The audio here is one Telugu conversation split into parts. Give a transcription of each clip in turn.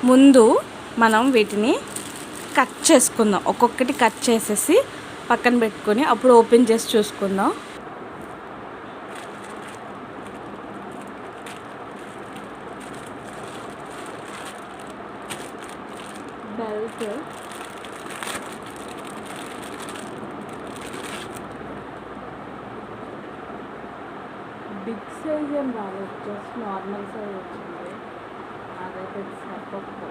ముందు మనం వీటిని కట్ చేసుకుందాం. ఒక్కొక్కటి కట్ చేసేసి పక్కన పెట్టుకొని అప్పుడు ఓపెన్ చేసి చూసుకుందాం. బెల్ట్, బిగ్ సైజ్ ఏం రాలేదు, జస్ట్ నార్మల్ సైజ్ వచ్చింది. అదైతే సరిపోతుంది.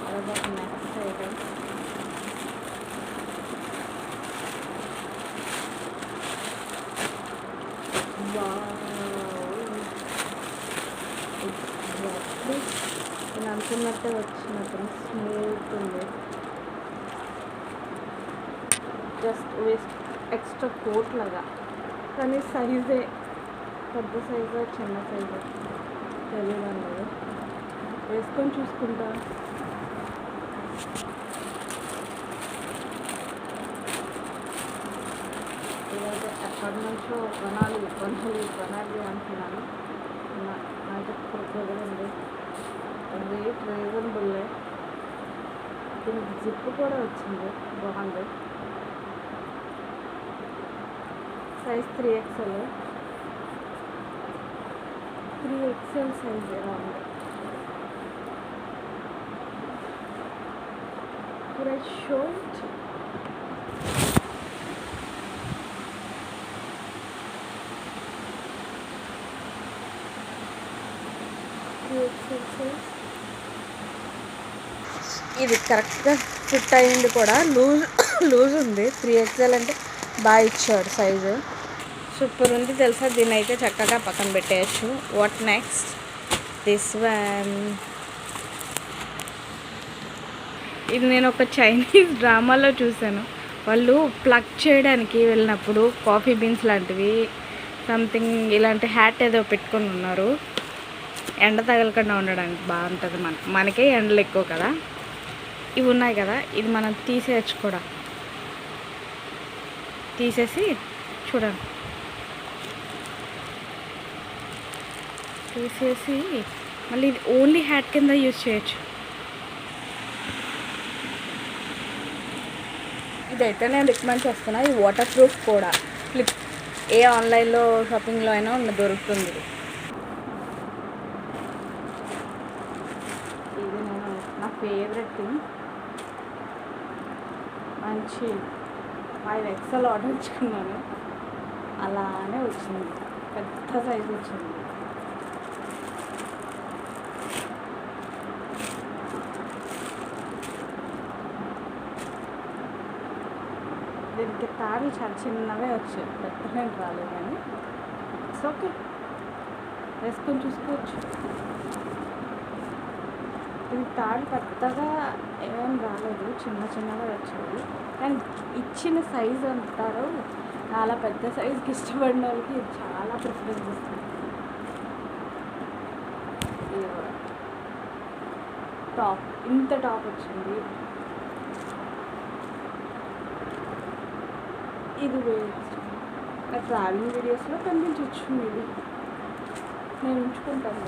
అదొక నెక్స్ట్ ఐటమ్. నేను అనుకున్నట్టే వచ్చినట్టు స్మూత్ ఉంది. జస్ట్ వేస్ట్ ఎక్స్ట్రా కోట్ లాగా, కానీ సైజే పెద్ద సైజు చిన్న సైజు తెలియదు. వేసుకొని చూసుకుంటా. ఇదైతే ఎప్పటి నుంచో కొనాలి అంటున్నాను. నాకు కుదరండి. రేట్ రీజనబుల్లే. దీనికి జిప్ కూడా వచ్చింది, బాగుంది. Size 3XL size wrong. షోట్ ఇది కరెక్ట్గా ఫిట్ అయ్యింది కూడా. లూజ్ ఉంది. 3XL అంటే బాగా ఇచ్చాడు సైజు. సూపర్ ఉంది తెలుసా. దీన్ని అయితే చక్కగా పక్కన పెట్టేయచ్చు. What next? This one. ఇది నేను ఒక చైనీస్ డ్రామాలో చూశాను. వాళ్ళు ప్లగ్ చేయడానికి వెళ్ళినప్పుడు కాఫీ బీన్స్ లాంటివి సంథింగ్ ఇలాంటి హ్యాట్ ఏదో పెట్టుకొని ఉన్నారు. ఎండ తగలకుండా ఉండడానికి బాగుంటుంది. మనకే ఎండలు ఎక్కువ కదా. ఇవి ఉన్నాయి కదా, ఇది మనం తీసేయచ్చు కూడా. తీసేసి చూడండి, తీసేసి మళ్ళీ ఇది ఓన్లీ హ్యాట్ కింద యూజ్ చేయొచ్చు. ఇదైతే నేను రికమెండ్ చేస్తున్నా. ఇది వాటర్ ప్రూఫ్ కూడా. ఏ ఆన్లైన్లో షాపింగ్లో అయినా దొరుకుతుంది. ఇది నా ఫేవరెట్ థింగ్. మంచి 5XL ఆర్డర్ ఇచ్చుకున్నాను. అలానే వచ్చింది, పెద్ద సైజు వచ్చింది. దీనికి తాళ్ళు చాలా చిన్నవే వచ్చాయి, పెద్దగా రాలేదు. కానీ ఇట్స్ ఓకే, వేసుకొని చూసుకోవచ్చు. ఇది తాడు పెద్దగా ఏం రాలేదు, చిన్నగా వచ్చాయి. కానీ ఇచ్చిన సైజు అంటారు, చాలా పెద్ద సైజుకి ఇష్టపడిన వాళ్ళకి ఇది చాలా ప్రిఫరెన్స్ ఇస్తుంది. టాప్, ఇంత టాప్ వచ్చింది. ఇది నా ట్రావెలింగ్ వీడియోస్లో కనిపించవచ్చు. మేబీ నేను ఉంచుకుంటాను.